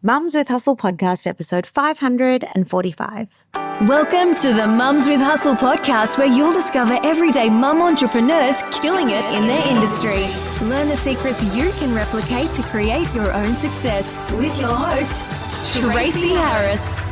Mums with Hustle podcast, episode 545. Welcome to the Mums with Hustle podcast, where you'll discover everyday mum entrepreneurs killing it in their industry. Learn the secrets you can replicate to create your own success with your host, Tracy Harris.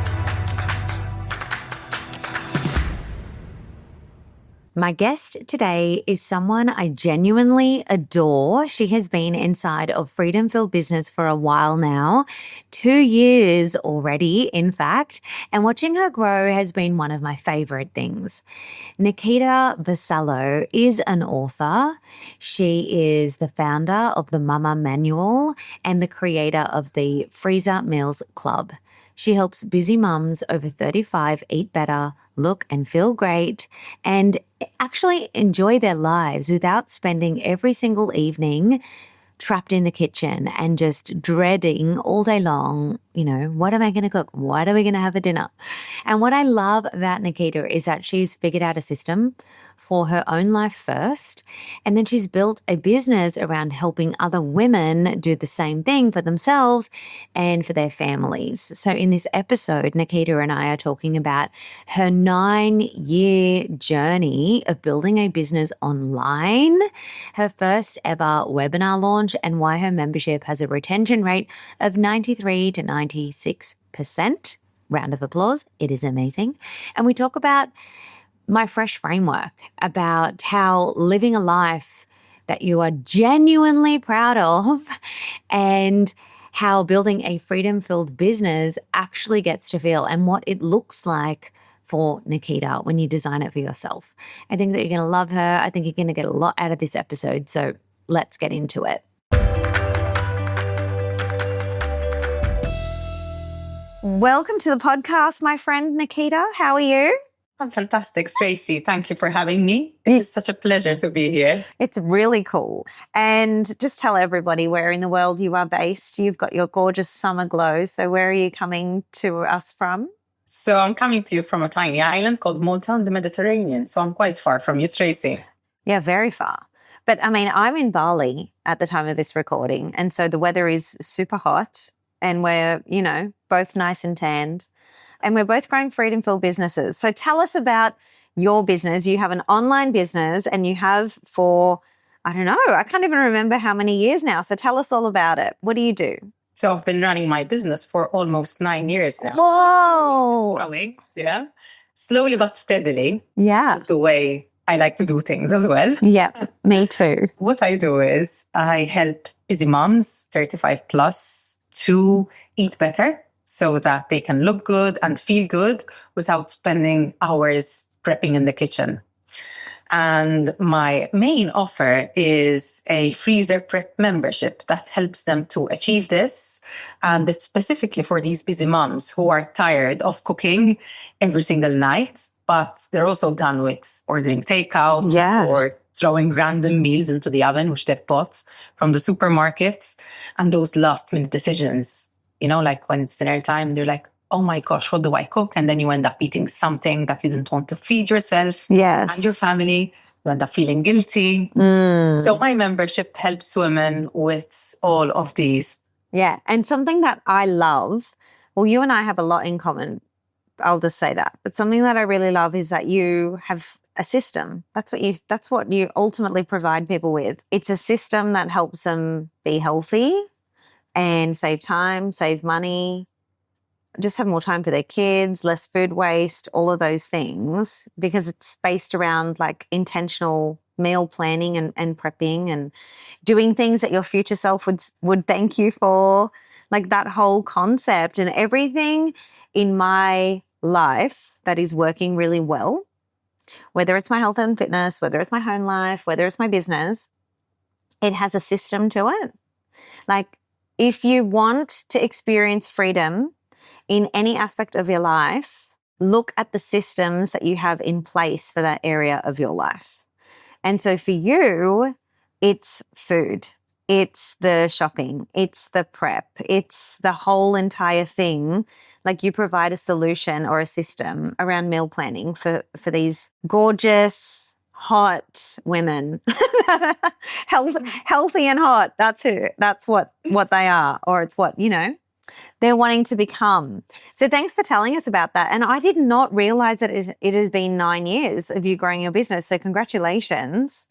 My guest today is someone I genuinely adore. She has been inside of Freedom Filled Business for a while now, 2 years already, in fact, and watching her grow has been one of my favorite things. Nakita Vassallo is an author. She is the founder of the Mama Manual and the creator of the Freezer Meals Club. She helps busy mums over 35 eat better, look and feel great, and actually enjoy their lives without spending every single evening trapped in the kitchen and just dreading all day long, what am I going to cook? What are we going to have for dinner? And what I love about Nakita is that she's figured out a system for her own life first, and then she's built a business around helping other women do the same thing for themselves and for their families. So in this episode, Nakita and I are talking about her 9-year journey of building a business online, her first ever webinar launch, and why her membership has a retention rate of 93 to 96%. Round of applause. It is amazing. And we talk about my F.R.E.S.H framework, about how living a life that you are genuinely proud of and how building a freedom-filled business actually gets to feel and what it looks like for Nakita when you design it for yourself. I think that you're going to love her. I think you're going to get a lot out of this episode. So let's get into it. Welcome to the podcast, my friend Nakita. How are you? I'm fantastic, Tracy. Thank you for having me. It's such a pleasure to be here. It's really cool. And just tell everybody where in the world you are based. You've got your gorgeous summer glow. So where are you coming to us from? So I'm coming to you from a tiny island called Malta in the Mediterranean. So I'm quite far from you, Tracy. Yeah, very far. But I mean, I'm in Bali at the time of this recording. And so the weather is super hot and we're, both nice and tanned. And we're both growing freedom-filled businesses. So tell us about your business. You have an online business and you have for, I can't even remember how many years now. So tell us all about it. What do you do? So I've been running my business for almost 9 years now. Whoa! It's growing, yeah. Slowly but steadily. Yeah. That's the way I like to do things as well. Yeah, me too. What I do is I help busy moms, 35 plus, to eat better, so that they can look good and feel good without spending hours prepping in the kitchen. And my main offer is a freezer prep membership that helps them to achieve this. And it's specifically for these busy moms who are tired of cooking every single night, but they're also done with ordering takeout or throwing random meals into the oven, which they've bought from the supermarket, and those last minute decisions. Like when it's dinner time, they're like, oh my gosh, what do I cook? And then you end up eating something that you didn't want to feed yourself and your family. You end up feeling guilty. So my membership helps women with all of these. Yeah. And something that I love, well, you and I have a lot in common. I'll just say that. But something that I really love is that you have a system. That's what you ultimately provide people with. It's a system that helps them be healthy and save time, save money, just have more time for their kids, less food waste, all of those things, because it's based around like intentional meal planning and prepping and doing things that your future self would thank you for, like that whole concept. And everything in my life that is working really well, whether it's my health and fitness, whether it's my home life, whether it's my business, it has a system to it. Like, if you want to experience freedom in any aspect of your life, look at the systems that you have in place for that area of your life. And so for you, it's food, it's the shopping, it's the prep, it's the whole entire thing. Like you provide a solution or a system around meal planning for these gorgeous, hot women. Healthy and hot. That's what they are, or it's what, they're wanting to become. So thanks for telling us about that. And I did not realize that it has been 9 years of you growing your business. So congratulations.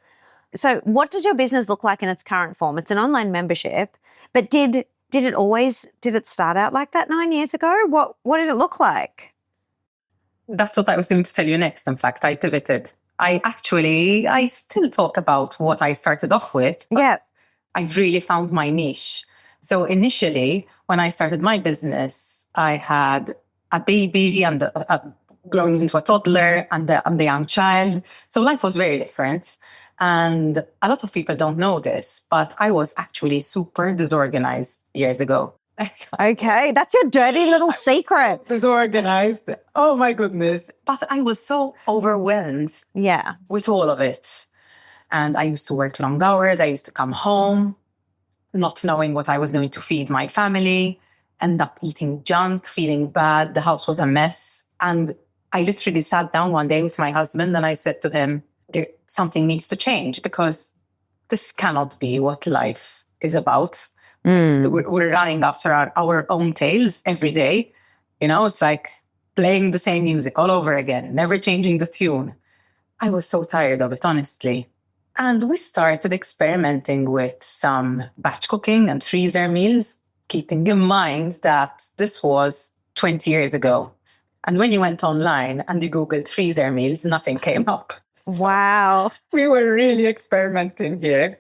So what does your business look like in its current form? It's an online membership, but did it start out like that 9 years ago? What did it look like? That's what I was going to tell you next. In fact, I pivoted. I still talk about what I started off with. Yeah. I've really found my niche. So initially, when I started my business, I had a baby and growing into a toddler and the young child. So life was very different. And a lot of people don't know this, but I was actually super disorganized years ago. Okay, that's your dirty little secret. Disorganized. Oh my goodness. But I was so overwhelmed with all of it. And I used to work long hours. I used to come home, not knowing what I was going to feed my family, end up eating junk, feeling bad. The house was a mess. And I literally sat down one day with my husband and I said to him, something needs to change because this cannot be what life is about. We're running after our own tails every day. You know, it's like playing the same music all over again, never changing the tune. I was so tired of it, honestly. And we started experimenting with some batch cooking and freezer meals, keeping in mind that this was 20 years ago. And when you went online and you Googled freezer meals, nothing came up. Wow. We were really experimenting here.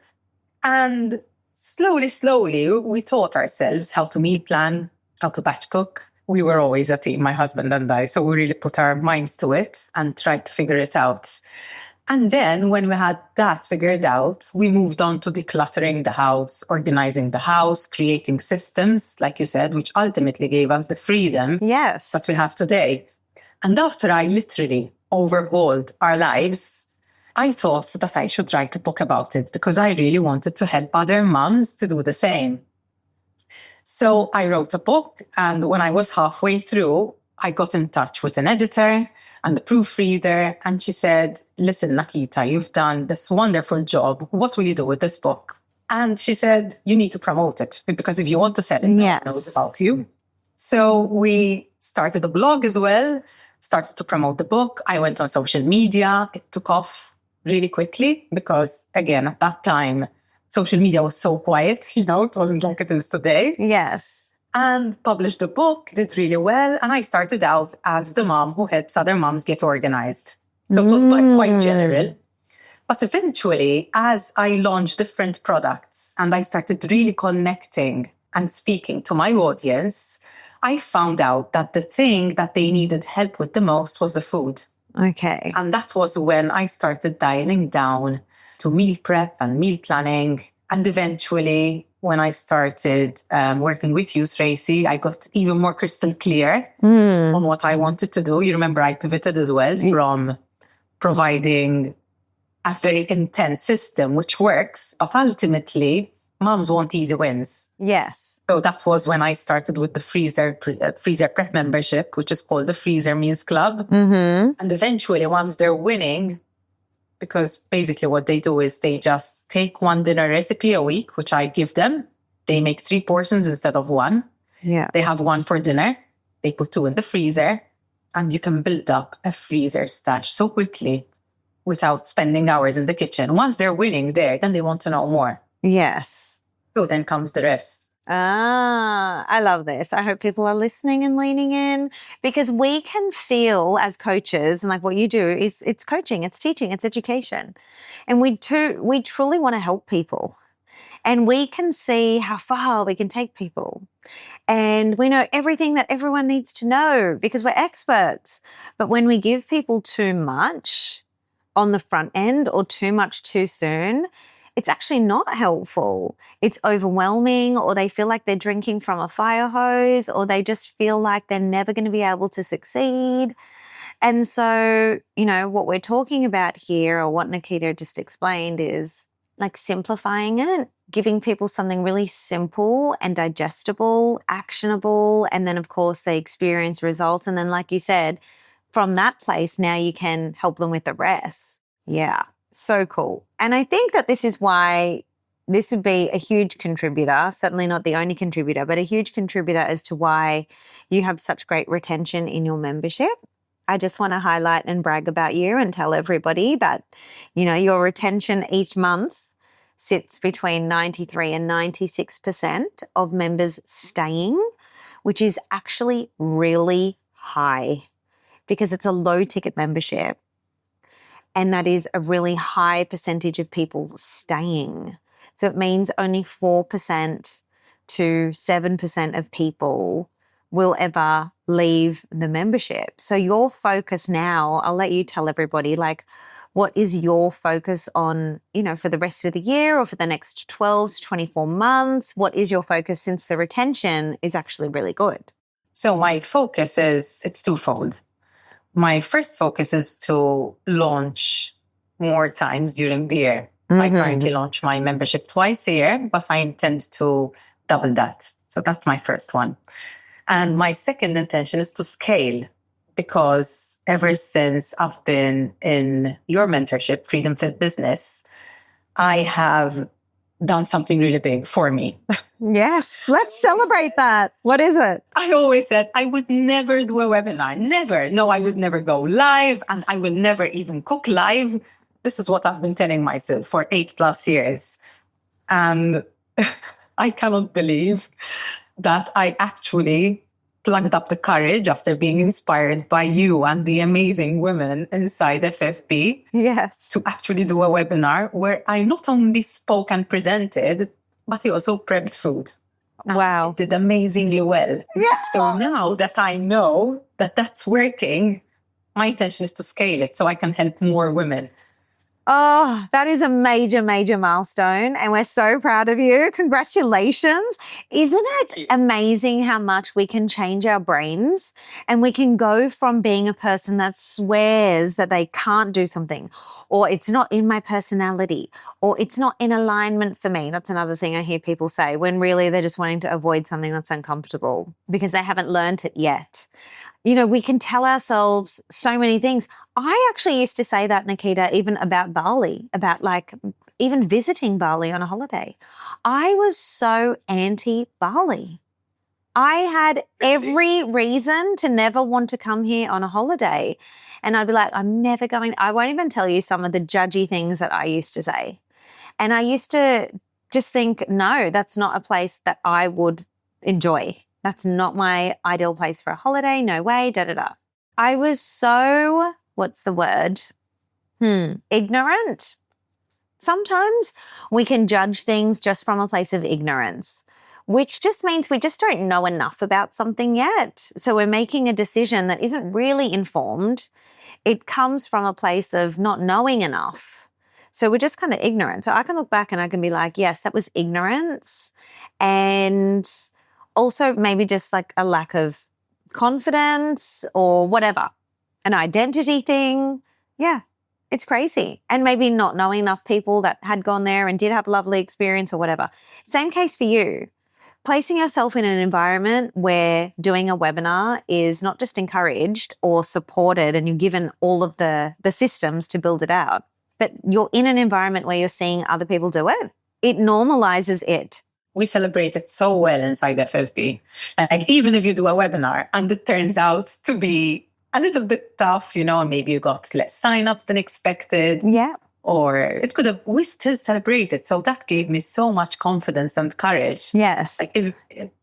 And slowly, we taught ourselves how to meal plan, how to batch cook. We were always a team, my husband and I. So we really put our minds to it and tried to figure it out. And then when we had that figured out, we moved on to decluttering the house, organizing the house, creating systems, like you said, which ultimately gave us the freedom that we have today. And after I literally overhauled our lives, I thought that I should write a book about it because I really wanted to help other moms to do the same. So I wrote a book, and when I was halfway through, I got in touch with an editor and the proofreader, and she said, listen, Nakita, you've done this wonderful job. What will you do with this book? And she said, you need to promote it because if you want to sell it, no one knows about you. So we started a blog as well, started to promote the book. I went on social media. It took off really quickly because, again, at that time, social media was so quiet, you know, it wasn't like it is today. Yes. And published the book, did really well. And I started out as the mom who helps other moms get organized. So it was quite general. But eventually, as I launched different products and I started really connecting and speaking to my audience, I found out that the thing that they needed help with the most was the food. Okay. And that was when I started dialing down to meal prep and meal planning. And eventually, when I started working with you, Tracy, I got even more crystal clear on what I wanted to do. You remember I pivoted as well from providing a very intense system, which works, but ultimately, moms want easy wins. Yes. So that was when I started with the freezer prep membership, which is called the Freezer Meals Club. And eventually, once they're winning, because basically what they do is they just take one dinner recipe a week, which I give them. They make 3 portions instead of 1. Yeah. They have 1 for dinner. They put 2 in the freezer, and you can build up a freezer stash so quickly without spending hours in the kitchen. Once they're winning there, then they want to know more. Yes. So then comes the rest. I love this. I hope people are listening and leaning in because we can feel as coaches, and like what you do is it's coaching, it's teaching, it's education. And we truly want to help people. And we can see how far we can take people. And we know everything that everyone needs to know because we're experts. But when we give people too much on the front end or too much too soon, it's actually not helpful. It's overwhelming, or they feel like they're drinking from a fire hose, or they just feel like they're never going to be able to succeed. And so, you know, what we're talking about here, or what Nakita just explained, is like simplifying it, giving people something really simple and digestible, actionable, and then, of course, they experience results. And then, like you said, from that place, now you can help them with the rest. Yeah. So cool. And I think that this is why this would be a huge contributor, certainly not the only contributor, but a huge contributor as to why you have such great retention in your membership. I just want to highlight and brag about you and tell everybody that, your retention each month sits between 93 and 96% of members staying, which is actually really high because it's a low ticket membership. And that is a really high percentage of people staying. So it means only 4% to 7% of people will ever leave the membership. So your focus now, I'll let you tell everybody, what is your focus on, for the rest of the year or for the next 12 to 24 months? What is your focus since the retention is actually really good? So my focus it's twofold. My first focus is to launch more times during the year. I currently launch my membership twice a year, but I intend to double that. So that's my first one. And my second intention is to scale, because ever since I've been in your mentorship, Freedom Fit Business, I have done something really big for me. Yes, let's celebrate that. What is it? I always said I would never do a webinar. Never. No, I would never go live, and I will never even cook live. This is what I've been telling myself for 8+ years. And I cannot believe that I actually plugged up the courage after being inspired by you and the amazing women inside FFB. Yes. To actually do a webinar where I not only spoke and presented, but I also prepped food. Wow. I did amazingly well. Yeah. So now that I know that that's working, my intention is to scale it so I can help more women. Oh, that is a major, major milestone. And we're so proud of you. Congratulations. Isn't it amazing how much we can change our brains and we can go from being a person that swears that they can't do something, or it's not in my personality, or it's not in alignment for me. That's another thing I hear people say, when really they're just wanting to avoid something that's uncomfortable because they haven't learned it yet. We can tell ourselves so many things. I actually used to say that, Nakita, even about Bali, about even visiting Bali on a holiday. I was so anti-Bali. I had every reason to never want to come here on a holiday. And I'd be like, I'm never going. I won't even tell you some of the judgy things that I used to say. And I used to just think, no, that's not a place that I would enjoy. That's not my ideal place for a holiday. No way, da-da-da. I was so, what's the word? Ignorant. Sometimes we can judge things just from a place of ignorance, which just means we just don't know enough about something yet. So we're making a decision that isn't really informed. It comes from a place of not knowing enough. So we're just kind of ignorant. So I can look back and I can be like, yes, that was ignorance. And also maybe just a lack of confidence or whatever, an identity thing. Yeah, it's crazy. And maybe not knowing enough people that had gone there and did have a lovely experience or whatever. Same case for you. Placing yourself in an environment where doing a webinar is not just encouraged or supported and you're given all of the systems to build it out, but you're in an environment where you're seeing other people do it. It normalizes it. We celebrate it so well inside FFB. Even if you do a webinar and it turns out to be a little bit tough, maybe you got less signups than expected. Yeah. Or it could have, we still celebrate it. So that gave me so much confidence and courage. Yes. If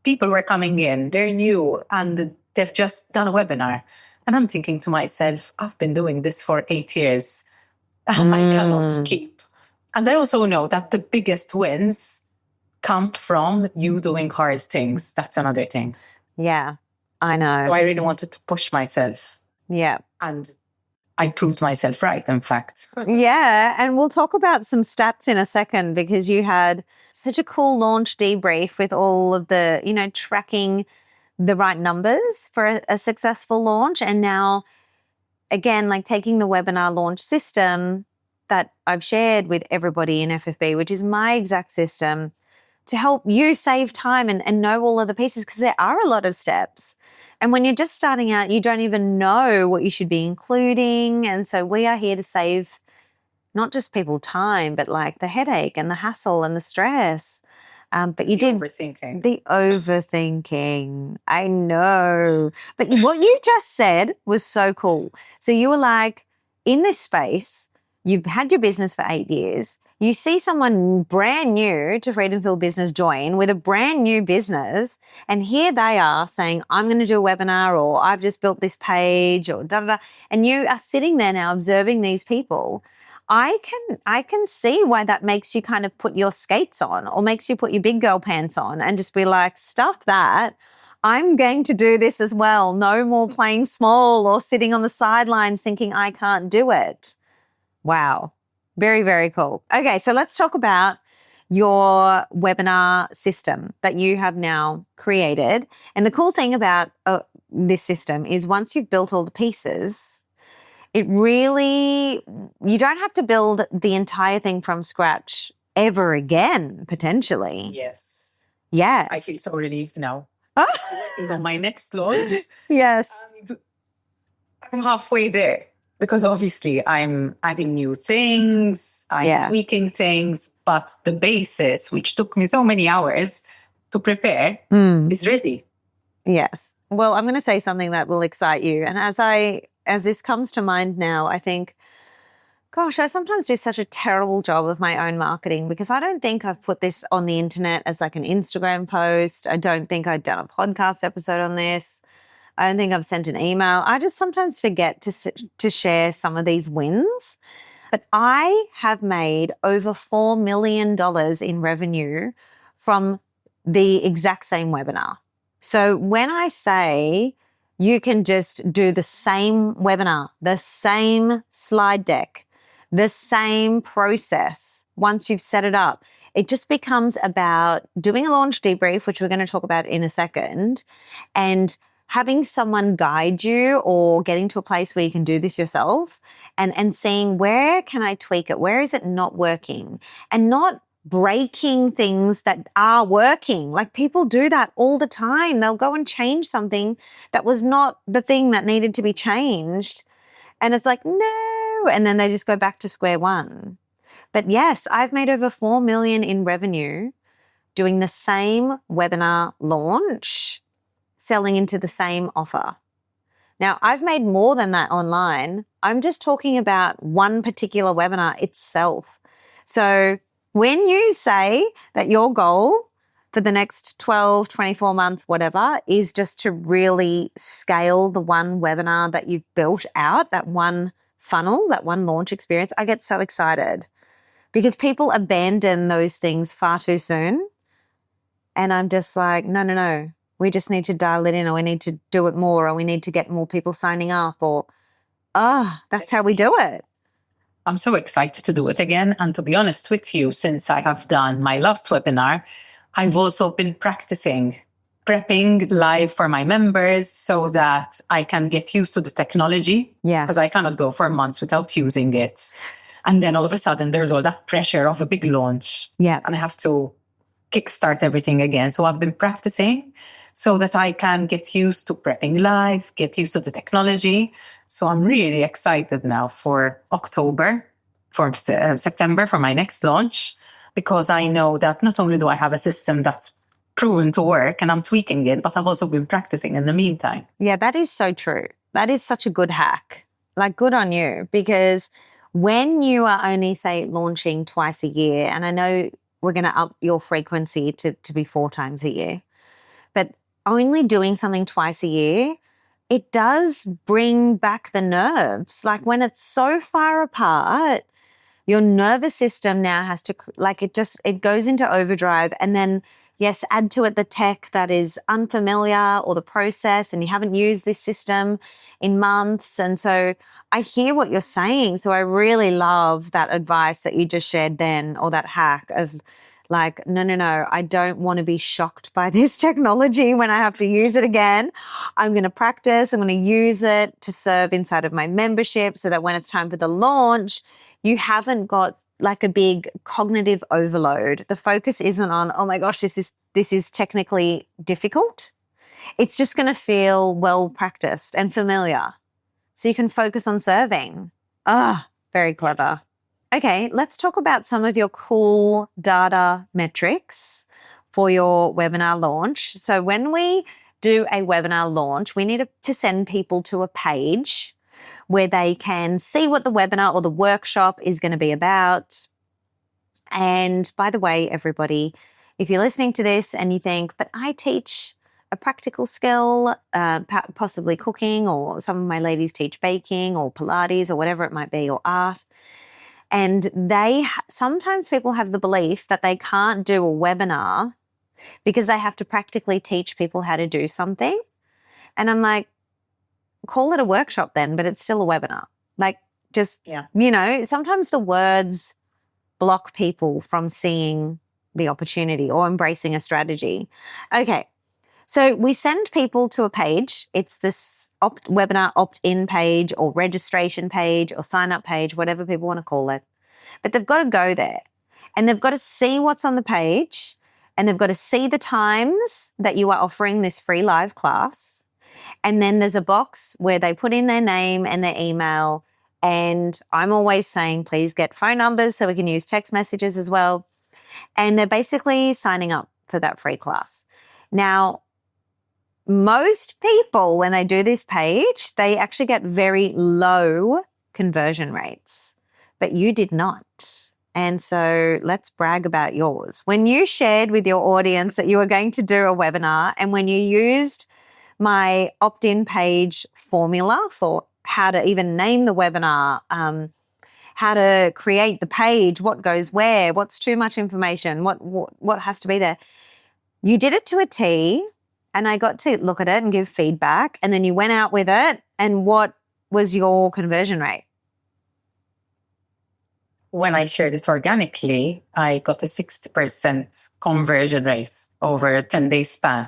people were coming in, they're new and they've just done a webinar. And I'm thinking to myself, I've been doing this for 8 years. I cannot keep. And I also know that the biggest wins come from you doing hard things. That's another thing. Yeah, I know. So I really wanted to push myself. Yeah. And I proved myself right, in fact. Yeah. And we'll talk about some stats in a second because you had such a cool launch debrief with all of the, tracking the right numbers for a successful launch. And now, again, taking the webinar launch system that I've shared with everybody in FFB, which is my exact system, to help you save time and know all of the pieces, because there are a lot of steps. And when you're just starting out, you don't even know what you should be including. And so we are here to save not just people time, but like the headache and the hassle and the stress. But you did overthinking. the overthinking. I know. But what you just said was so cool. So you were like, in this space, you've had your business for 8 years. You see someone brand new to Freedom Field Business join with a brand new business, and here they are saying, I'm going to do a webinar, or I've just built this page, or da-da-da. And you are sitting there now observing these people. I can see why that makes you kind of put your skates on, or makes you put your big girl pants on and just be like, stuff that. I'm going to do this as well. No more playing small or sitting on the sidelines thinking I can't do it. Wow. Very, very cool. Okay, so let's talk about your webinar system that you have now created. And the cool thing about this system is once you've built all the pieces, it really, you don't have to build the entire thing from scratch ever again, potentially. Yes. Yes. I feel so relieved now. On my next launch. Yes. And I'm halfway there because obviously I'm adding new things, I'm tweaking things, but the basis, which took me so many hours to prepare, is ready. Yes. Well, I'm going to say something that will excite you. And as this comes to mind now, I think, gosh, I sometimes do such a terrible job of my own marketing because I don't think I've put this on the internet as like an Instagram post. I don't think I've done a podcast episode on this. I don't think I've sent an email. I just sometimes forget to share some of these wins. But I have made over $4 million in revenue from the exact same webinar. So when I say you can just do the same webinar, the same slide deck, the same process once you've set it up, it just becomes about doing a launch debrief, which we're going to talk about in a second, and having someone guide you or getting to a place where you can do this yourself and seeing where can I tweak it? Where is it not working? And not breaking things that are working. Like people do that all the time. They'll go and change something that was not the thing that needed to be changed. And it's like, no. And then they just go back to square one. But yes, I've made over 4 million in revenue doing the same webinar launch, selling into the same offer. Now, I've made more than that online. I'm just talking about one particular webinar itself. So when you say that your goal for the next 12, 24 months, whatever, is just to really scale the one webinar that you've built out, that one funnel, that one launch experience, I get so excited because people abandon those things far too soon. And I'm just like, no. We just need to dial it in, or we need to do it more, or we need to get more people signing up, or, that's how we do it. I'm so excited to do it again. And to be honest with you, since I have done my last webinar, I've also been practicing prepping live for my members so that I can get used to the technology. Yes. Because I cannot go for months without using it. And then all of a sudden there's all that pressure of a big launch. Yeah. And I have to kickstart everything again. So I've been practicing so that I can get used to prepping live, get used to the technology. So I'm really excited now for October, for September, for my next launch, because I know that not only do I have a system that's proven to work and I'm tweaking it, but I've also been practicing in the meantime. Yeah, that is so true. That is such a good hack. Like, good on you, because when you are only, say, launching twice a year, and I know we're going to up your frequency to be 4 times a year, but only doing something twice a year, it does bring back the nerves. Like when it's so far apart, your nervous system now has to, like, it goes into overdrive. And then, yes, add to it the tech that is unfamiliar or the process, and you haven't used this system in months. And so I hear what you're saying. So I really love that advice that you just shared then, or that hack of like, no, I don't want to be shocked by this technology when I have to use it again. I'm going to practice. I'm going to use it to serve inside of my membership so that when it's time for the launch, you haven't got like a big cognitive overload. The focus isn't on, oh my gosh, this is technically difficult. It's just going to feel well practiced and familiar. So you can focus on serving. Very clever. Yes. Okay, let's talk about some of your cool data metrics for your webinar launch. So when we do a webinar launch, we need to send people to a page where they can see what the webinar or the workshop is going to be about. And by the way, everybody, if you're listening to this and you think, but I teach a practical skill, possibly cooking, or some of my ladies teach baking or Pilates or whatever it might be, or art. And sometimes people have the belief that they can't do a webinar because they have to practically teach people how to do something. And I'm like, call it a workshop then, but it's still a webinar. Like, just, sometimes the words block people from seeing the opportunity or embracing a strategy. Okay. So we send people to a page. It's this webinar opt-in page or registration page or sign-up page, whatever people want to call it. But they've got to go there and they've got to see what's on the page and they've got to see the times that you are offering this free live class. And then there's a box where they put in their name and their email. And I'm always saying, please get phone numbers so we can use text messages as well. And they're basically signing up for that free class. Now, most people, when they do this page, they actually get very low conversion rates, but you did not. And so let's brag about yours. When you shared with your audience that you were going to do a webinar and when you used my opt-in page formula for how to even name the webinar, how to create the page, what goes where, what's too much information, what has to be there. You did it to a T. And I got to look at it and give feedback. And then you went out with it. And what was your conversion rate? When I shared it organically, I got a 60% conversion rate over a 10-day span.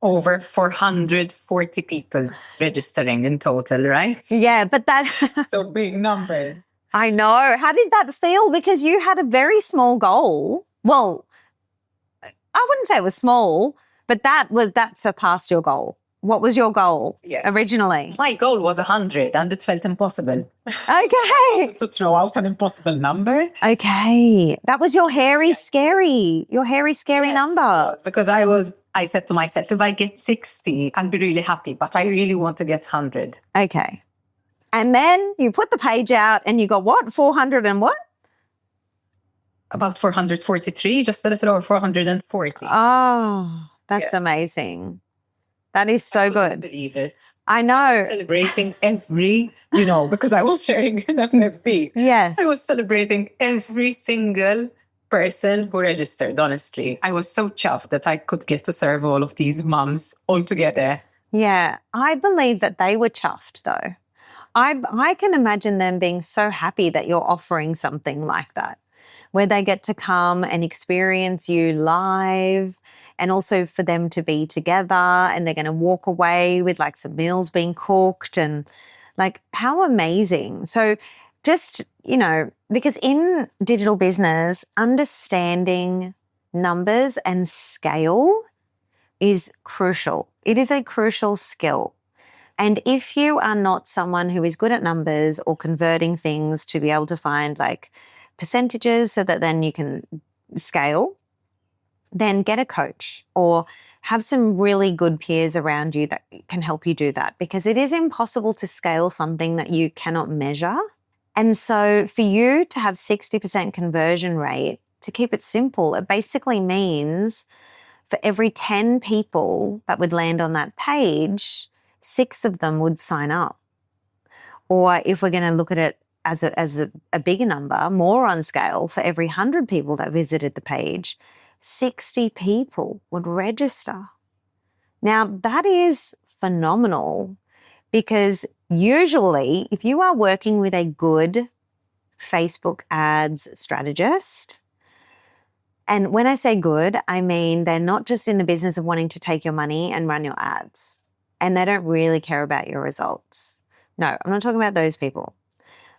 Over 440 people registering in total, right? Yeah, but So big numbers. I know. How did that feel? Because you had a very small goal. Well, I wouldn't say it was small, but that surpassed your goal. What was your goal originally? My goal was 100 and it felt impossible. Okay. To throw out an impossible number. Okay. That was your hairy, scary number. Because I said to myself, if I get 60, I'll be really happy, but I really want to get 100. Okay. And then you put the page out and you got what? 400 and what? About 443, just a little over 440. Oh, that's amazing. That is so good. I believe it. I know. Celebrating every, because I was sharing an FNFB. Yes. I was celebrating every single person who registered, honestly. I was so chuffed that I could get to serve all of these moms all together. Yeah. I believe that they were chuffed though. I can imagine them being so happy that you're offering something like that, where they get to come and experience you live and also for them to be together and they're going to walk away with like some meals being cooked and like how amazing. So just, because in digital business, understanding numbers and scale is crucial. It is a crucial skill. And if you are not someone who is good at numbers or converting things to be able to find like percentages so that then you can scale, then get a coach or have some really good peers around you that can help you do that, because it is impossible to scale something that you cannot measure. And so for you to have 60% conversion rate, to keep it simple, it basically means for every 10 people that would land on that page, 6 of them would sign up. Or if we're going to look at it as a bigger number, more on scale, for every 100 people that visited the page, 60 people would register. Now, that is phenomenal, because usually if you are working with a good Facebook ads strategist, and when I say good, I mean they're not just in the business of wanting to take your money and run your ads, and they don't really care about your results. No, I'm not talking about those people.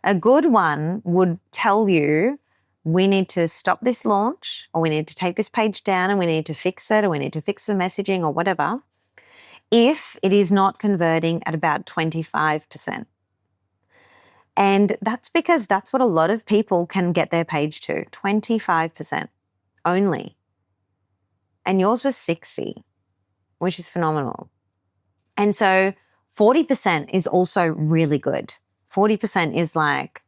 A good one would tell you, we need to stop this launch, or we need to take this page down and we need to fix it, or we need to fix the messaging or whatever, if it is not converting at about 25%. And that's because that's what a lot of people can get their page to, 25% only. And yours was 60, which is phenomenal. And so 40% is also really good. 40% is like,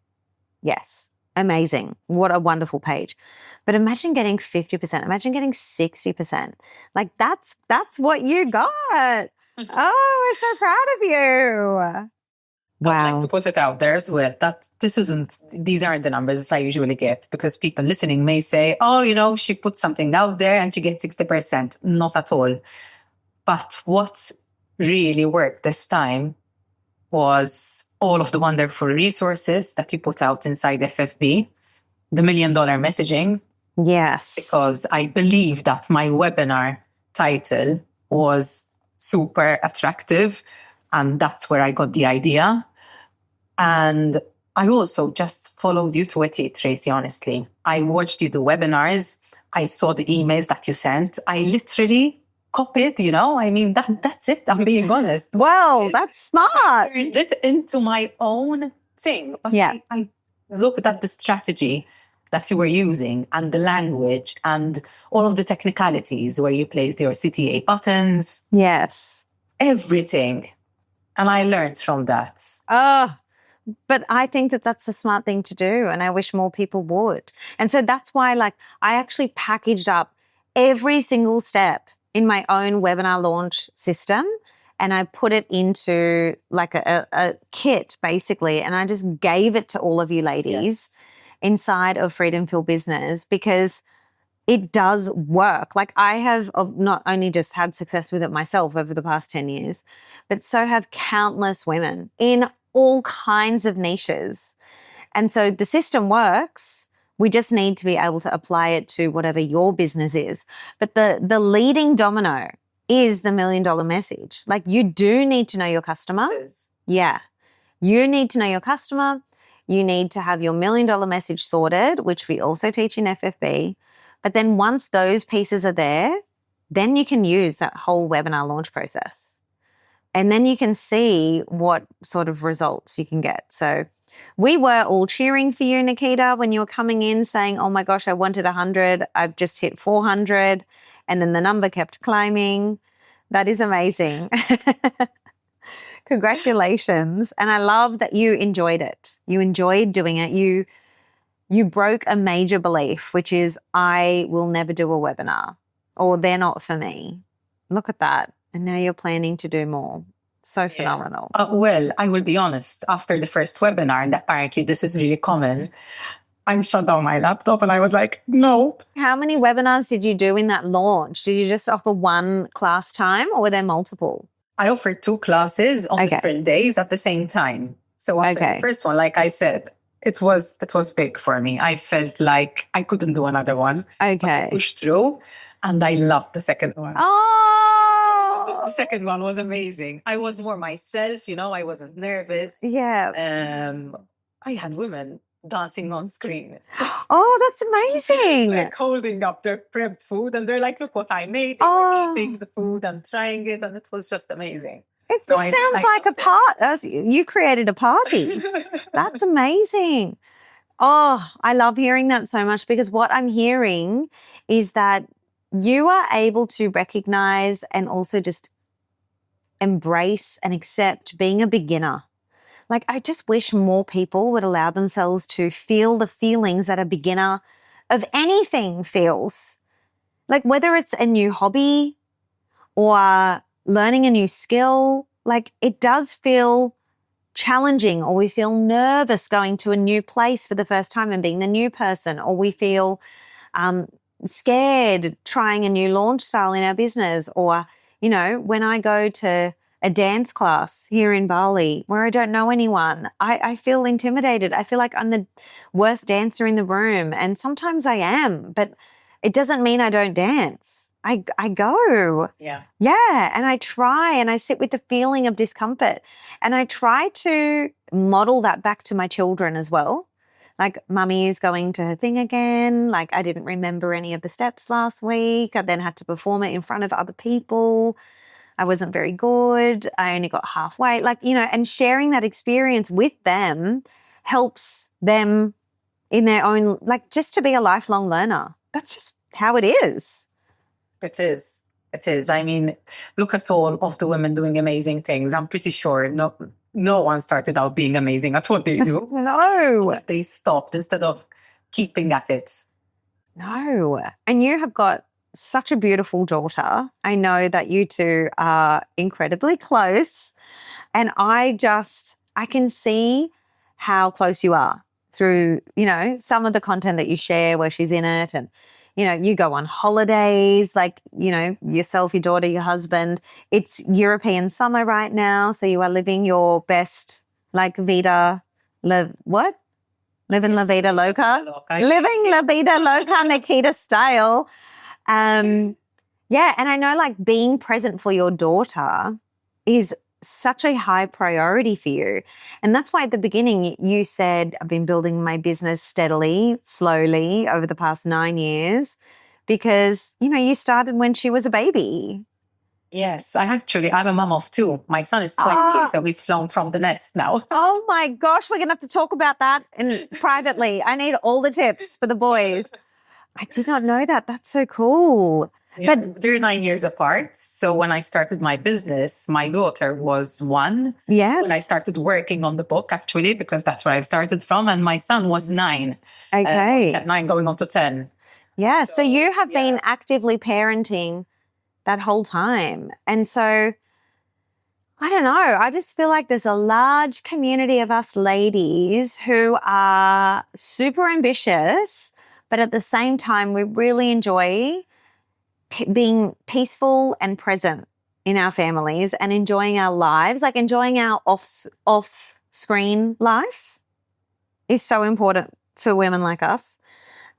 yes, amazing. What a wonderful page. But imagine getting 50%, imagine getting 60%. Like that's what you got. Oh, we're so proud of you. I'd Wow. like to put it out there as well that these aren't the numbers that I usually get, because people listening may say, oh, she put something out there and she gets 60%. Not at all. But what really worked this time was all of the wonderful resources that you put out inside FFB, the $1 million messaging. Yes. Because I believe that my webinar title was super attractive, and that's where I got the idea. And I also just followed you to a T, Tracy, honestly. I watched you do webinars. I saw the emails that you sent. I literally copied, that's it. I'm being honest. Well, that's smart. Turned it into my own thing. But Yeah. I looked at the strategy that you were using and the language and all of the technicalities where you placed your CTA buttons. Yes. Everything. And I learned from that. Oh, but I think that that's a smart thing to do, and I wish more people would. And so that's why, I actually packaged up every single step in my own webinar launch system, and I put it into a kit, basically, and I just gave it to all of you ladies inside of Freedom Filled Business, because it does work. I have not only just had success with it myself over the past 10 years, but so have countless women in all kinds of niches. And so the system works. We just need to be able to apply it to whatever your business is. But the leading domino is the $1 million message. You do need to know your customer. Yeah. You need to know your customer. You need to have your $1 million message sorted, which we also teach in FFB. But then once those pieces are there, then you can use that whole webinar launch process. And then you can see what sort of results you can get. So we were all cheering for you, Nakita, when you were coming in saying, oh my gosh, I wanted 100. I've just hit 400. And then the number kept climbing. That is amazing. Congratulations. And I love that you enjoyed it. You enjoyed doing it. You broke a major belief, which is I will never do a webinar, or they're not for me. Look at that. And now you're planning to do more. So phenomenal. Well, I will be honest. After the first webinar, and apparently this is really common, I shut down my laptop and I was like, no. How many webinars did you do in that launch? Did you just offer one class time, or were there multiple? I offered 2 classes on different days at the same time. So after the first one, like I said, it was big for me. I felt like I couldn't do another one. Okay. But I pushed through, and I loved the second one. Oh! The second one was amazing. I was more myself, I wasn't nervous. Yeah. I had women dancing on screen. Oh, that's amazing. Holding up their prepped food, and they're like, look what I made. They were eating the food and trying it, and it was just amazing. It sounds like a part. You created a party. That's amazing. Oh, I love hearing that so much, because what I'm hearing is that you are able to recognize and also just embrace and accept being a beginner. I just wish more people would allow themselves to feel the feelings that a beginner of anything feels. Whether it's a new hobby or learning a new skill, it does feel challenging, or we feel nervous going to a new place for the first time and being the new person, or we feel scared trying a new launch style in our business, or, when I go to a dance class here in Bali where I don't know anyone, I feel intimidated. I feel like I'm the worst dancer in the room. And sometimes I am, but it doesn't mean I don't dance. I go. Yeah. Yeah. And I try, and I sit with the feeling of discomfort, and I try to model that back to my children as well. Mummy is going to her thing again. I didn't remember any of the steps last week. I then had to perform it in front of other people. I wasn't very good. I only got halfway, and sharing that experience with them helps them in their own, like, just to be a lifelong learner. That's just how it is. It is. It is. I mean, look at all of the women doing amazing things. I'm pretty sure no one started out being amazing at what they do. No. They stopped instead of keeping at it. No. And you have got such a beautiful daughter. I know that you two are incredibly close. And I can see how close you are through, you know, some of the content that you share where she's in it. And, you know, you go on holidays, like, you know, yourself, your daughter, your husband. It's European summer right now. So you are living your best, like, Living La Vida Loca. Living La Vida Loca, Nakita style. Yeah. And I know, like, being present for your daughter is such a high priority for you. And that's why at the beginning you said, I've been building my business steadily, slowly over the past 9 years, because, you know, you started when she was a baby. Yes, I'm a mom of two. My son is 20, so he's flown from the nest now. Oh my gosh, we're going to have to talk about that privately. I need all the tips for the boys. I did not know that. That's so cool. Yeah, but they're 9 years apart. So when I started my business, my daughter was 1. Yes. When I started working on the book, actually, because that's where I started from. And my son was 9. Okay. 9 going on to 10. Yeah. So you have been actively parenting that whole time. And so, I don't know, I just feel like there's a large community of us ladies who are super ambitious, but at the same time, we really enjoy being peaceful and present in our families and enjoying our lives, like enjoying our off-screen life is so important for women like us.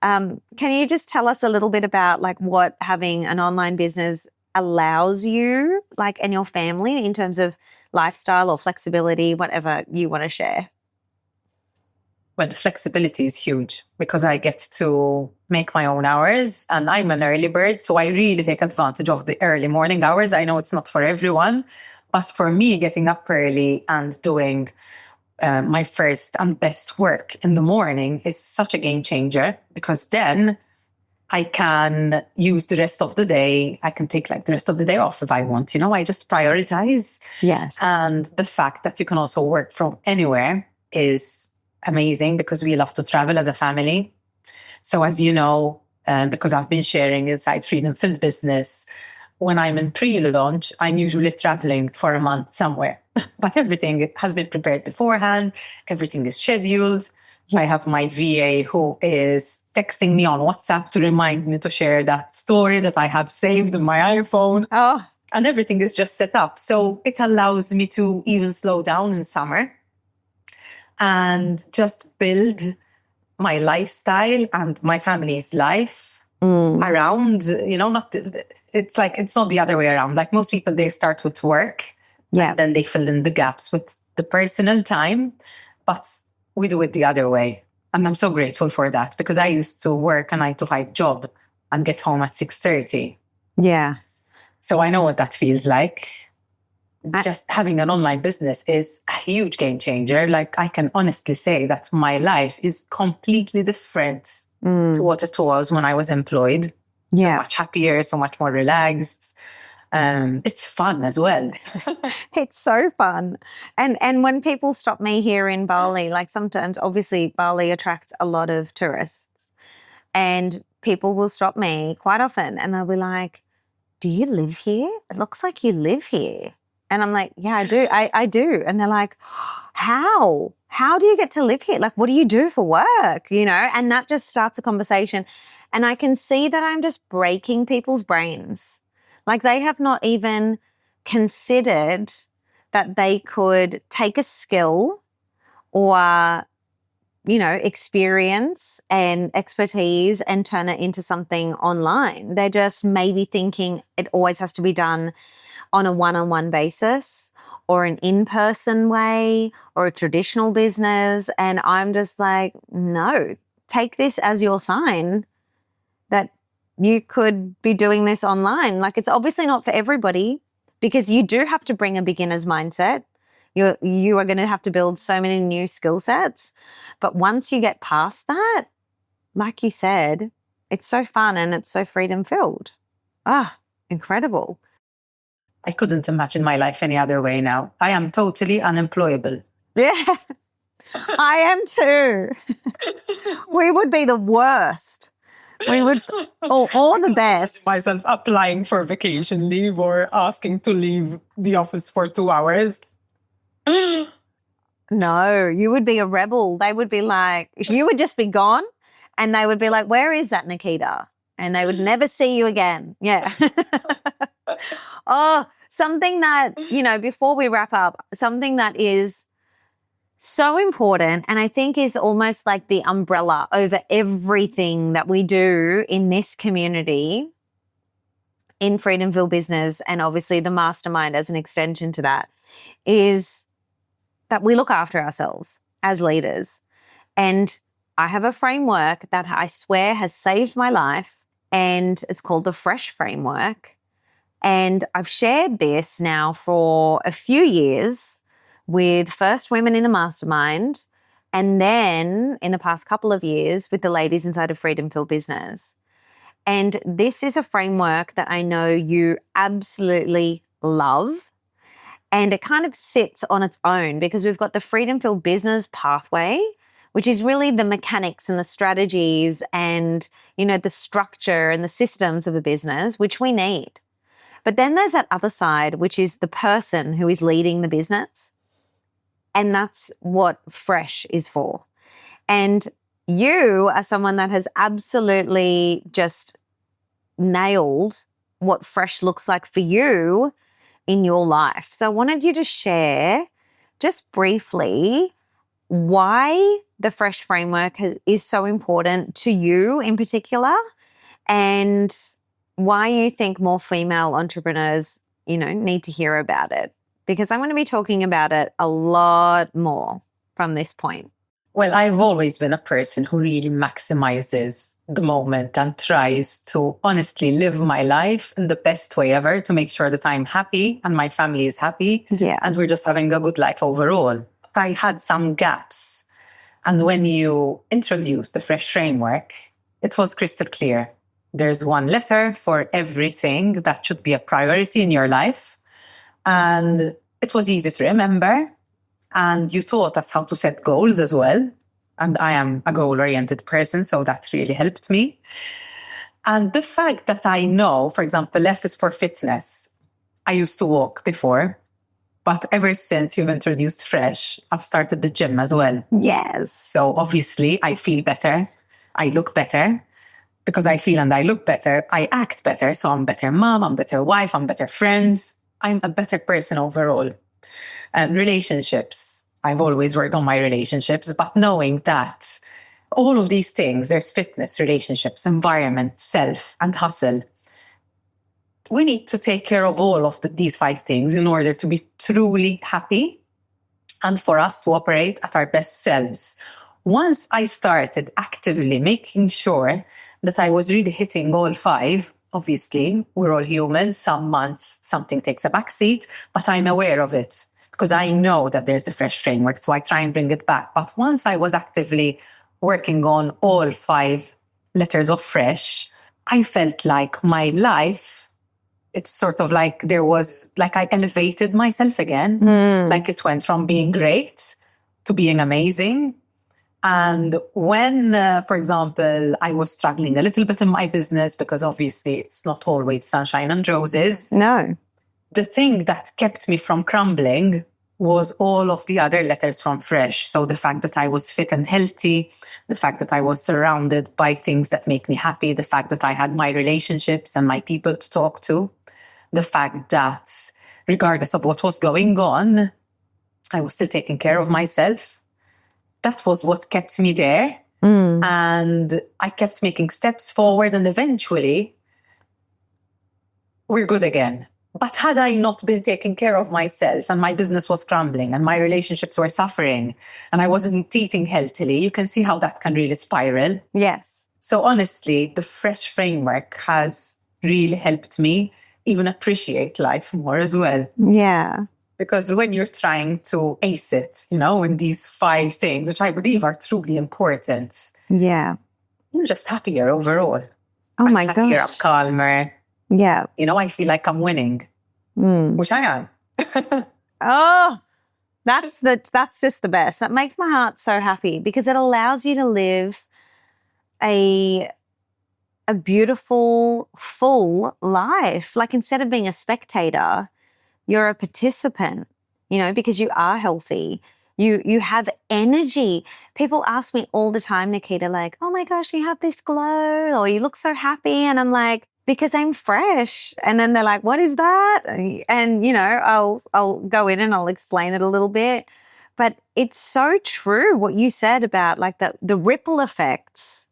Can you just tell us a little bit about, like, what having an online business allows you, like, and your family in terms of lifestyle or flexibility, whatever you want to share? Well, the flexibility is huge because I get to make my own hours and I'm an early bird. So I really take advantage of the early morning hours. I know it's not for everyone, but for me, getting up early and doing my first and best work in the morning is such a game changer, because then I can use the rest of the day. I can take, like, the rest of the day off if I want, you know, I just prioritize. Yes. And the fact that you can also work from anywhere is amazing, because we love to travel as a family. So as you know, because I've been sharing inside Freedom Filled Business, when I'm in pre-launch, I'm usually traveling for a month somewhere. But everything has been prepared beforehand. Everything is scheduled. I have my VA who is texting me on WhatsApp to remind me to share that story that I have saved on my iPhone. Oh. And everything is just set up. So it allows me to even slow down in summer and just build my lifestyle and my family's life around, you know, it's not the other way around. Like most people, they start with work, and then they fill in the gaps with the personal time, but we do it the other way. And I'm so grateful for that, because I used to work a 9-to-5 job and get home at 6:30. Yeah. So I know what that feels like. Just having an online business is a huge game changer. Like, I can honestly say that my life is completely different to what it was when I was employed. Yeah. So much happier, so much more relaxed. It's fun as well. It's so fun. And when people stop me here in Bali, like, sometimes obviously Bali attracts a lot of tourists, and people will stop me quite often and they'll be like, do you live here? It looks like you live here. And I'm like, yeah, I do. I do. And they're like, how? How do you get to live here? Like, what do you do for work? You know, and that just starts a conversation. And I can see that I'm just breaking people's brains. Like, they have not even considered that they could take a skill or, you know, experience and expertise and turn it into something online. They're just maybe thinking it always has to be done on a one-on-one basis or an in-person way or a traditional business. And I'm just like, no, take this as your sign that you could be doing this online. Like, it's obviously not for everybody, because you do have to bring a beginner's mindset. You are going to have to build so many new skill sets. But once you get past that, like you said, it's so fun and it's so freedom filled. Ah, incredible. I couldn't imagine my life any other way now. I am totally unemployable. Yeah, I am too. We would be the worst. We would, all the best. Myself applying for vacation leave or asking to leave the office for 2 hours. No, you would be a rebel. They would be like, you would just be gone and they would be like, where is that Nakita? And they would never see you again. Yeah. Oh, something that, before we wrap up, something that is so important and I think is almost like the umbrella over everything that we do in this community, in Freedomville Business, and obviously the mastermind as an extension to that, is that we look after ourselves as leaders. And I have a framework that I swear has saved my life, and it's called the F.R.E.S.H Framework. And I've shared this now for a few years with first women in the mastermind, and then in the past couple of years with the ladies inside of Freedomville Business. And this is a framework that I know you absolutely love. And it kind of sits on its own because we've got the Freedomville Business pathway, which is really the mechanics and the strategies and, the structure and the systems of a business, which we need. But then there's that other side, which is the person who is leading the business. And that's what F.R.E.S.H is for. And you are someone that has absolutely just nailed what F.R.E.S.H looks like for you in your life. So I wanted you to share just briefly why the F.R.E.S.H framework is so important to you in particular, and why you think more female entrepreneurs, need to hear about it. Because I'm going to be talking about it a lot more from this point. Well, I've always been a person who really maximizes the moment and tries to honestly live my life in the best way ever to make sure that I'm happy and my family is happy. Yeah. And we're just having a good life overall. I had some gaps. And when you introduced the F.R.E.S.H framework, it was crystal clear. There's one letter for everything that should be a priority in your life. And it was easy to remember. And you taught us how to set goals as well. And I am a goal-oriented person, so that really helped me. And the fact that I know, for example, F is for fitness. I used to walk before, but ever since you've introduced F.R.E.S.H, I've started the gym as well. Yes. So obviously I feel better. I look better. Because I feel and I look better, I act better. So I'm a better mom, I'm a better wife, I'm a better friend. I'm a better person overall. And relationships, I've always worked on my relationships, but knowing that all of these things, there's fitness, relationships, environment, self, and hustle. We need to take care of all of these 5 things in order to be truly happy and for us to operate at our best selves. Once I started actively making sure that I was really hitting all 5, obviously, we're all humans. Some months, something takes a backseat, but I'm aware of it because I know that there's a F.R.E.S.H framework, so I try and bring it back. But once I was actively working on all 5 letters of F.R.E.S.H, I felt like my life, it's sort of like I elevated myself again. Like it went from being great to being amazing. And when, for example, I was struggling a little bit in my business, because obviously it's not always sunshine and roses. No. The thing that kept me from crumbling was all of the other letters from F.R.E.S.H. So the fact that I was fit and healthy, the fact that I was surrounded by things that make me happy, the fact that I had my relationships and my people to talk to, the fact that regardless of what was going on, I was still taking care of myself. That was what kept me there. And I kept making steps forward, and eventually we're good again. But had I not been taking care of myself and my business was crumbling and my relationships were suffering and I wasn't eating healthily, you can see how that can really spiral. Yes. So honestly, the F.R.E.S.H framework has really helped me even appreciate life more as well. Yeah. Because when you're trying to ace it, in these 5 things, which I believe are truly important, Yeah. you're just happier overall. Oh I'm my happier, I'm gosh. calmer. Yeah. I feel like I'm winning, which I am. Oh, that's just the best. That makes my heart so happy because it allows you to live a beautiful, full life. Like instead of being a spectator, you're a participant, because you are healthy. You have energy. People ask me all the time, Nakita, like, oh my gosh, you have this glow or you look so happy. And I'm like, because I'm fresh. And then they're like, what is that? And, I'll go in and I'll explain it a little bit. But it's so true what you said about like the ripple effects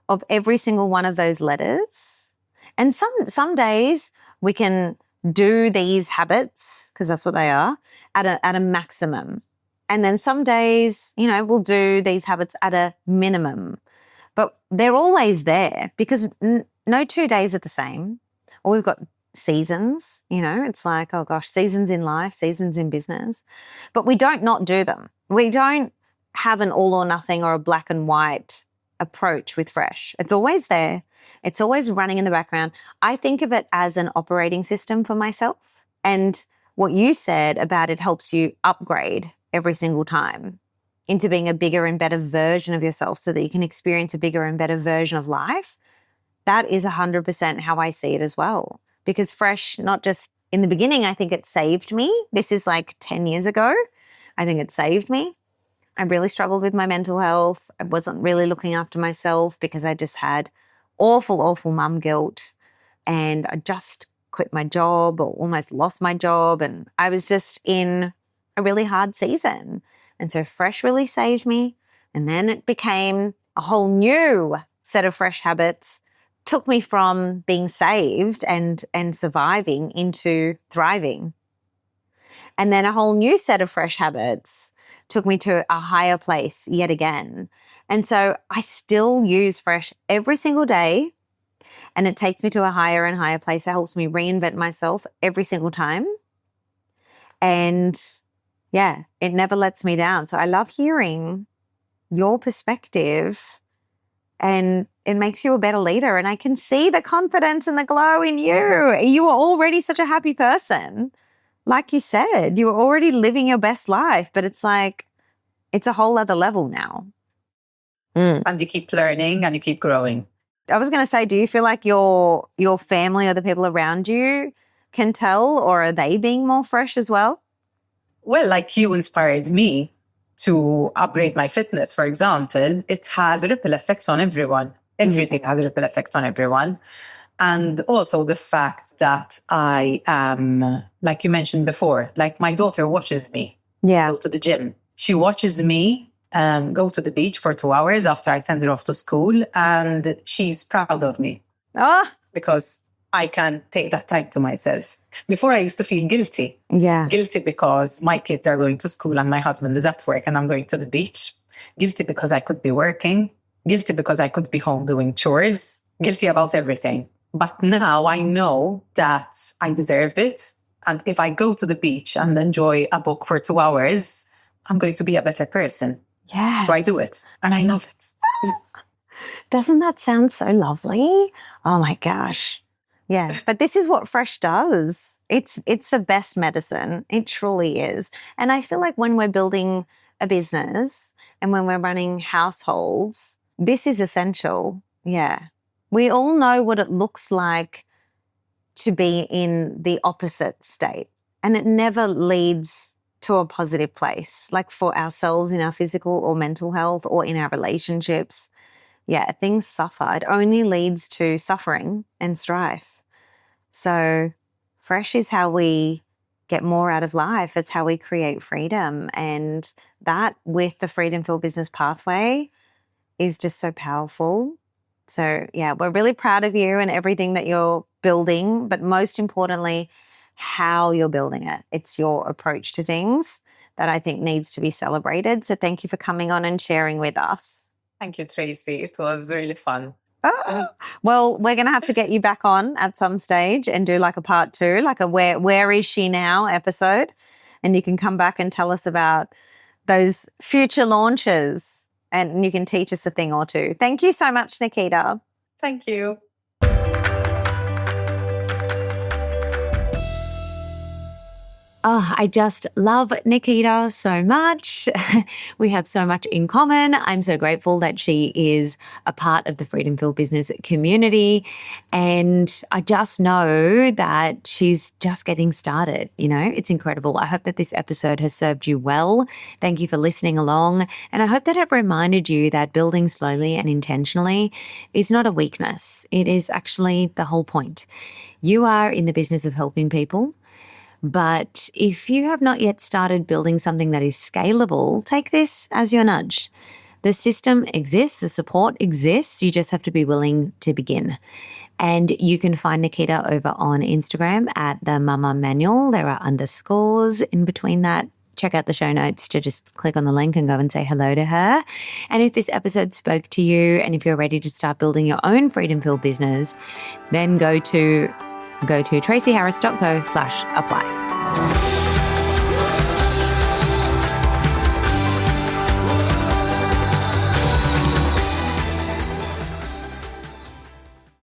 of every single one of those letters. And some days we can do these habits, because that's what they are, at a maximum. And then some days, we'll do these habits at a minimum. But they're always there because no 2 days are the same. Or we've got seasons, it's like, oh gosh, seasons in life, seasons in business. But we don't not do them. We don't have an all or nothing or a black and white approach with F.R.E.S.H. It's always there. It's always running in the background. I think of it as an operating system for myself. And what you said about it helps you upgrade every single time into being a bigger and better version of yourself so that you can experience a bigger and better version of life. That is 100% how I see it as well. Because F.R.E.S.H., not just in the beginning, I think it saved me. This is like 10 years ago. I think it saved me. I really struggled with my mental health. I wasn't really looking after myself because I just had awful, awful mum guilt. And I just quit my job or almost lost my job. And I was just in a really hard season. And so F.R.E.S.H. really saved me. And then it became a whole new set of F.R.E.S.H. habits, took me from being saved and surviving into thriving. And then a whole new set of F.R.E.S.H. habits took me to a higher place yet again. And so I still use F.R.E.S.H. every single day, and it takes me to a higher and higher place. It helps me reinvent myself every single time. And yeah, it never lets me down. So I love hearing your perspective, and it makes you a better leader. And I can see the confidence and the glow in you. You are already such a happy person. Like you said, you were already living your best life, but it's like, it's a whole other level now. And you keep learning and you keep growing. I was going to say, do you feel like your family or the people around you can tell, or are they being more fresh as well? Well, like you inspired me to upgrade my fitness, for example, it has a ripple effect on everyone. Everything has a ripple effect on everyone. And also the fact that I am, like you mentioned before, like my daughter watches me go to the gym. She watches me go to the beach for 2 hours after I send her off to school. And she's proud of me because I can take that time to myself. Before I used to feel guilty. Yeah. Guilty because my kids are going to school and my husband is at work and I'm going to the beach. Guilty because I could be working. Guilty because I could be home doing chores. Guilty about everything. But now I know that I deserve it. And if I go to the beach and enjoy a book for 2 hours, I'm going to be a better person. Yeah. So I do it and I love it. Doesn't that sound so lovely? Oh my gosh. Yeah. But this is what F.R.E.S.H. does. It's the best medicine. It truly is. And I feel like when we're building a business and when we're running households, this is essential. Yeah. We all know what it looks like to be in the opposite state, and it never leads to a positive place, like for ourselves in our physical or mental health or in our relationships. Yeah, things suffer. It only leads to suffering and strife. So F.R.E.S.H. is how we get more out of life. It's how we create freedom. And that with the Freedom Filled Business Pathway is just so powerful. So yeah, we're really proud of you and everything that you're building, but most importantly, how you're building it. It's your approach to things that I think needs to be celebrated. So thank you for coming on and sharing with us. Thank you, Tracy. It was really fun. Oh, well, we're going to have to get you back on at some stage and do like a part 2, like a where is she now episode. and you can come back and tell us about those future launches, and you can teach us a thing or two. Thank you so much, Nakita. Thank you. Oh, I just love Nakita so much. We have so much in common. I'm so grateful that she is a part of the Freedom Filled Business community. And I just know that she's just getting started. You know, it's incredible. I hope that this episode has served you well. Thank you for listening along. And I hope that it reminded you that building slowly and intentionally is not a weakness. It is actually the whole point. You are in the business of helping people. But if you have not yet started building something that is scalable, take this as your nudge. The system exists, the support exists. You just have to be willing to begin. And you can find Nakita over on Instagram at the Mama Manual. There are underscores in between that. Check out the show notes to just click on the link and go and say hello to her. And if this episode spoke to you, and if you're ready to start building your own freedom-filled business, then go to tracyharris.co/apply.